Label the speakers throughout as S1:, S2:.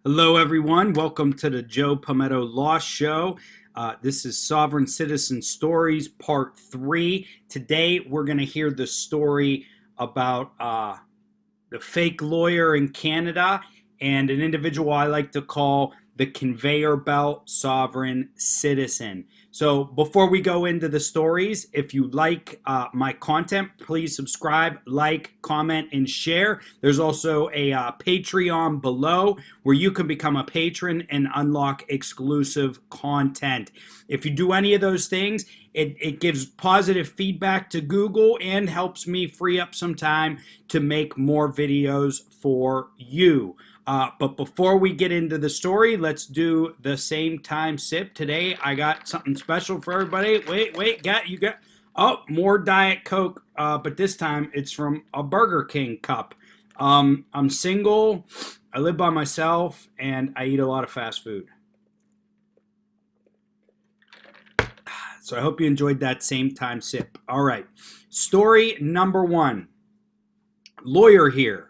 S1: Hello, everyone. Welcome to the Joe Pometto Law Show. This is Sovereign Citizen Stories, Part 3. Today, we're going to hear the story about the fake lawyer in Canada and an individual I like to call the conveyor belt sovereign citizen. So, before we go into the stories, if you like my content, please subscribe, like, comment, and share. There's also a Patreon below where you can become a patron and unlock exclusive content. If you do any of those things, it gives positive feedback to Google and helps me free up some time to make more videos for you. But before we get into the story, let's do the same time sip. Today, I got something special for everybody. Wait, more Diet Coke, but this time it's from a Burger King cup. I'm single, I live by myself, and I eat a lot of fast food. So I hope you enjoyed that same time sip. All right, story number 1. Lawyer here.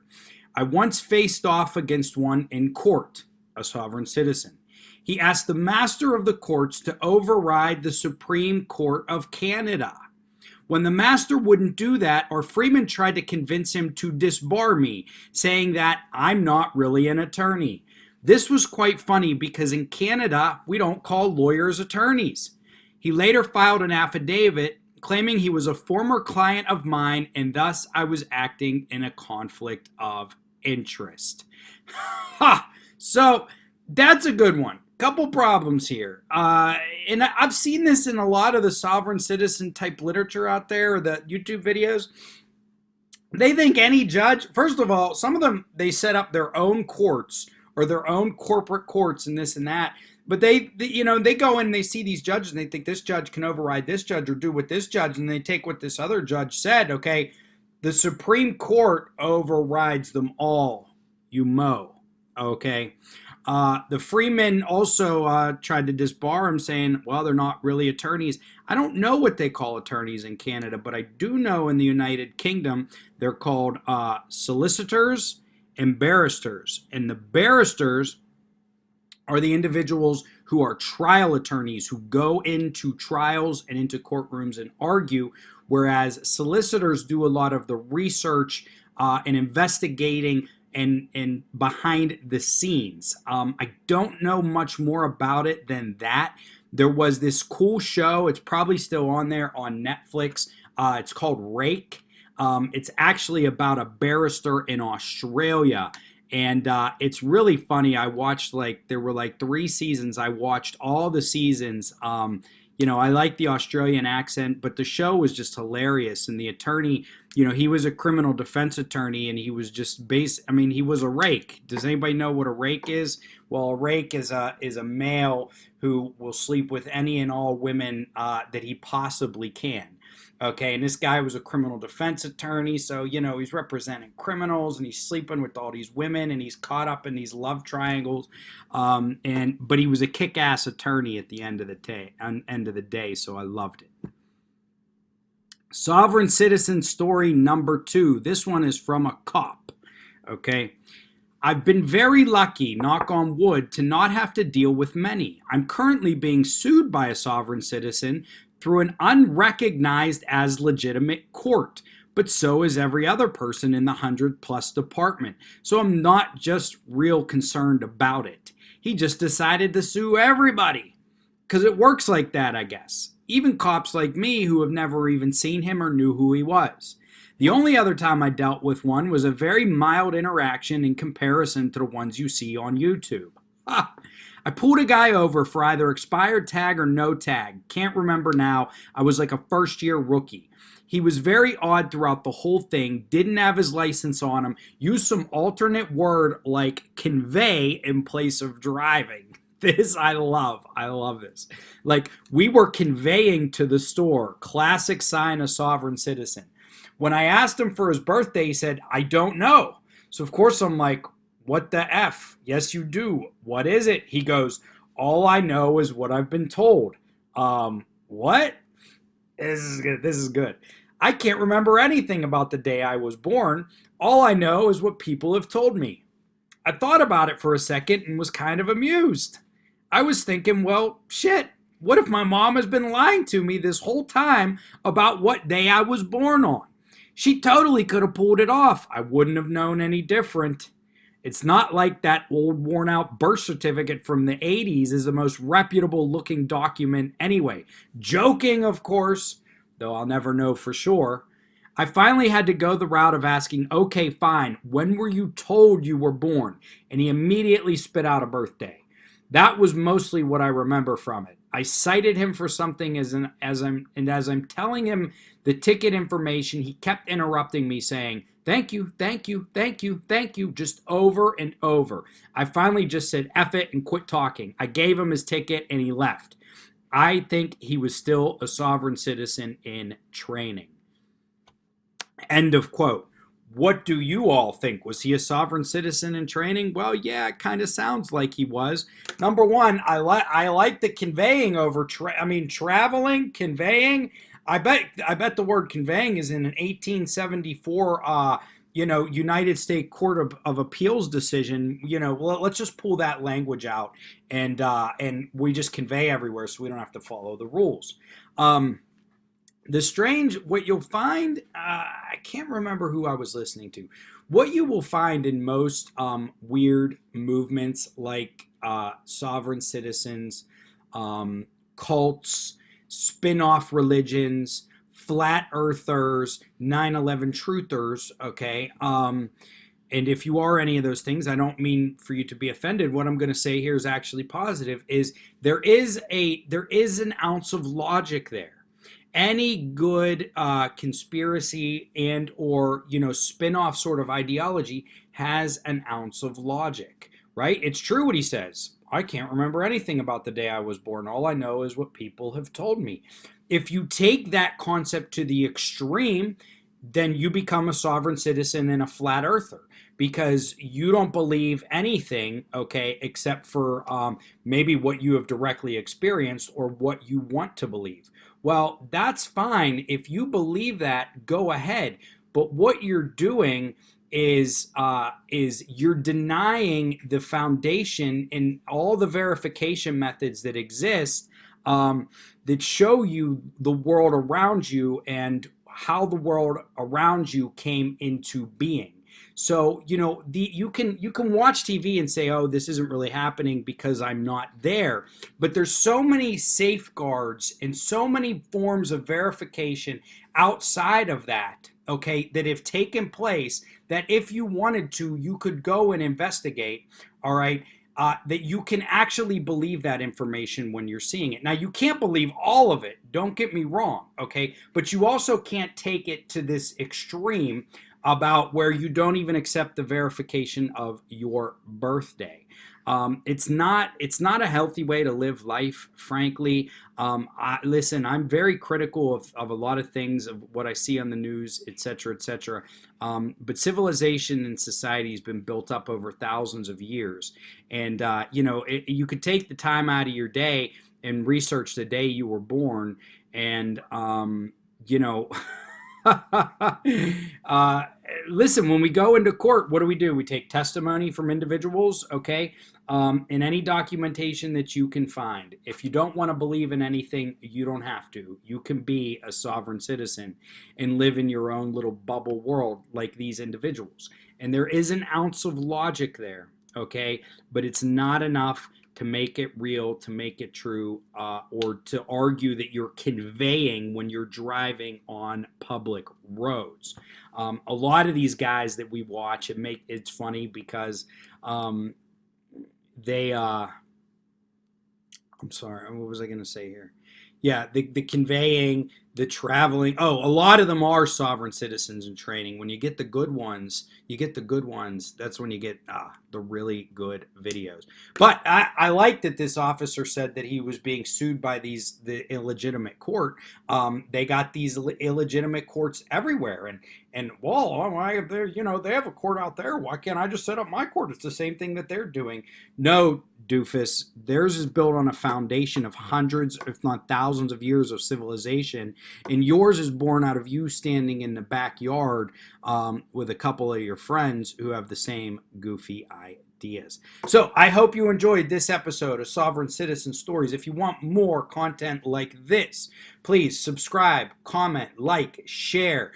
S1: I once faced off against one in court, a sovereign citizen. He asked the master of the courts to override the Supreme Court of Canada. When the master wouldn't do that, our freeman tried to convince him to disbar me, saying that I'm not really an attorney. This was quite funny because in Canada, we don't call lawyers attorneys. He later filed an affidavit claiming he was a former client of mine and thus I was acting in a conflict of interest. Ha! So that's a good one. Couple problems here. And I've seen this in a lot of the sovereign citizen type literature out there, or the YouTube videos. They think any judge, first of all, some of them, they set up their own courts or their own corporate courts and this and that. But they go in and they see these judges and they think this judge can override this judge or do what this judge, and they take what this other judge said. Okay, the Supreme Court overrides them all, you mow. Okay. The freeman also tried to disbar him, saying, well, they're not really attorneys. I don't know what they call attorneys in Canada, but I do know in the United Kingdom they're called solicitors and barristers. And the barristers are the individuals who are trial attorneys who go into trials and into courtrooms and argue, whereas solicitors do a lot of the research and investigating and behind the scenes. I don't know much more about it than that. There was this cool show, it's probably still on there on Netflix. It's called Rake. It's actually about a barrister in Australia. And it's really funny. I watched there were 3 seasons. I watched all the seasons. I like the Australian accent, but the show was just hilarious. And the attorney, he was a criminal defense attorney, and he was just he was a rake. Does anybody know what a rake is? Well, a rake is a male who will sleep with any and all women that he possibly can. Okay, and this guy was a criminal defense attorney, so he's representing criminals and he's sleeping with all these women and he's caught up in these love triangles. But he was a kick-ass attorney at the end of the day, so I loved it. Sovereign citizen story number 2. This one is from a cop. Okay. I've been very lucky, knock on wood, to not have to deal with many. I'm currently being sued by a sovereign citizen through an unrecognized as legitimate court, but so is every other person in the 100+ department. So I'm not just real concerned about it. He just decided to sue everybody. Because it works like that, I guess. Even cops like me who have never even seen him or knew who he was. The only other time I dealt with one was a very mild interaction in comparison to the ones you see on YouTube. I pulled a guy over for either expired tag or no tag. Can't remember now. I was like a first-year rookie. He was very odd throughout the whole thing, didn't have his license on him, used some alternate word like convey in place of driving. This I love. I love this. Like, we were conveying to the store. Classic sign of sovereign citizen. When I asked him for his birthday, he said, I don't know. So, of course, I'm like, what the F? Yes, you do. What is it? He goes, all I know is what I've been told. What? This is good. This is good. I can't remember anything about the day I was born. All I know is what people have told me. I thought about it for a second and was kind of amused. I was thinking, well, shit, what if my mom has been lying to me this whole time about what day I was born on? She totally could have pulled it off. I wouldn't have known any different. It's not like that old worn out birth certificate from the 80s is the most reputable looking document anyway. Joking, of course, though I'll never know for sure. I finally had to go the route of asking, okay, fine, when were you told you were born? And he immediately spit out a birthday. That was mostly what I remember from it. I cited him for something as I'm telling him the ticket information, he kept interrupting me saying, thank you, thank you, thank you, thank you, just over and over. I finally just said F it and quit talking. I gave him his ticket and he left. I think he was still a sovereign citizen in training. End of quote. What do you all think? Was he a sovereign citizen in training? Well, yeah, it kind of sounds like he was. Number one, I like the conveying over traveling, conveying. I bet the word conveying is in an 1874 United States Court of Appeals decision. Well, let's just pull that language out and we just convey everywhere so we don't have to follow the rules. What you'll find, I can't remember who I was listening to. What you will find in most weird movements like sovereign citizens, cults, spin-off religions, flat earthers, 9/11 truthers, okay? And if you are any of those things, I don't mean for you to be offended. What I'm going to say here is actually positive, is there is an ounce of logic there. Any good conspiracy and or spin-off sort of ideology has an ounce of logic, right? It's true what he says. I can't remember anything about the day I was born. All I know is what people have told me. If you take that concept to the extreme, then you become a sovereign citizen and a flat earther, because you don't believe anything, okay, except for maybe what you have directly experienced or what you want to believe. Well, that's fine. If you believe that, go ahead. But what you're doing is you're denying the foundation and all the verification methods that exist that show you the world around you and how the world around you came into being. So, you can watch TV and say, oh, this isn't really happening because I'm not there. But there's so many safeguards and so many forms of verification outside of that, okay, that have taken place that if you wanted to, you could go and investigate, all right, that you can actually believe that information when you're seeing it. Now, you can't believe all of it, don't get me wrong, okay? But you also can't take it to this extreme about where you don't even accept the verification of your birthday. It's not a healthy way to live life, frankly. Listen, I'm very critical of a lot of things, of what I see on the news, et cetera, et cetera. But civilization and society has been built up over thousands of years. And, you could take the time out of your day and research the day you were born and, listen, when we go into court, what do? We take testimony from individuals, okay? In any documentation that you can find. If you don't want to believe in anything, you don't have to. You can be a sovereign citizen and live in your own little bubble world like these individuals. And there is an ounce of logic there, okay? But it's not enough to make it real, to make it true, or to argue that you're conveying when you're driving on public roads. A lot of these guys that we watch, it's funny because they I'm sorry, what was I going to say here? Yeah, the conveying, the traveling. Oh, a lot of them are sovereign citizens in training. When you get the good ones, that's when you get the really good videos. But I like that this officer said that he was being sued by the illegitimate court. They got these illegitimate courts everywhere, and they have a court out there. Why can't I just set up my court? It's the same thing that they're doing. No, doofus. Theirs is built on a foundation of hundreds, if not thousands, of years of civilization, and yours is born out of you standing in the backyard with a couple of your friends who have the same goofy ideas. So I hope you enjoyed this episode of Sovereign Citizen Stories. If you want more content like this, please subscribe, comment, like, share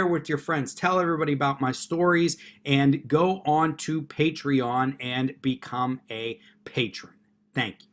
S1: with your friends, tell everybody about my stories, and go on to Patreon and become a patron. Thank you.